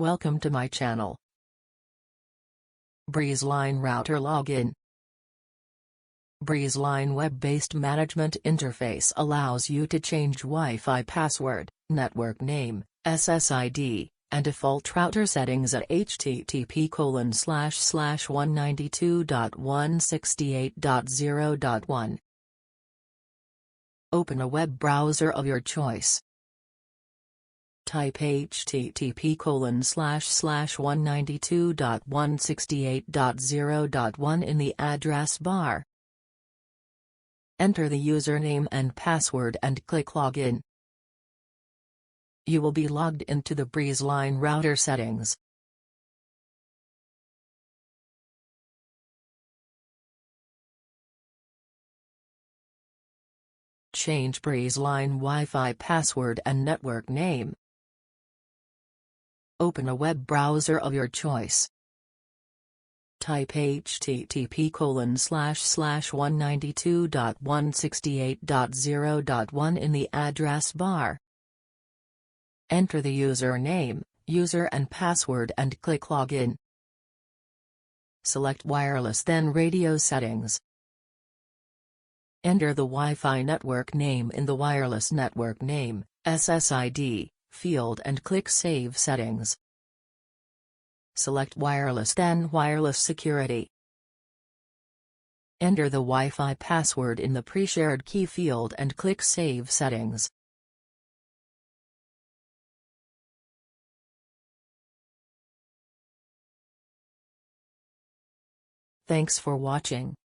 Welcome to my channel. Breezeline Router Login. Breezeline web-based management interface allows you to change Wi-Fi password, network name, SSID, and default router settings at http://192.168.0.1. Open a web browser of your choice. Type http://192.168.0.1 in the address bar. Enter the username and password and click Login. You will be logged into the Breezeline router settings. Change Breezeline Wi-Fi password and network name. Open a web browser of your choice. Type http://192.168.0.1 in the address bar. Enter the username, user and password and click Login. Select Wireless then Radio settings. Enter the Wi-Fi network name in the Wireless Network Name, SSID, field and click Save Settings. Select Wireless then Wireless Security. Enter the Wi-Fi password in the pre-shared key field and click Save Settings. Thanks for watching.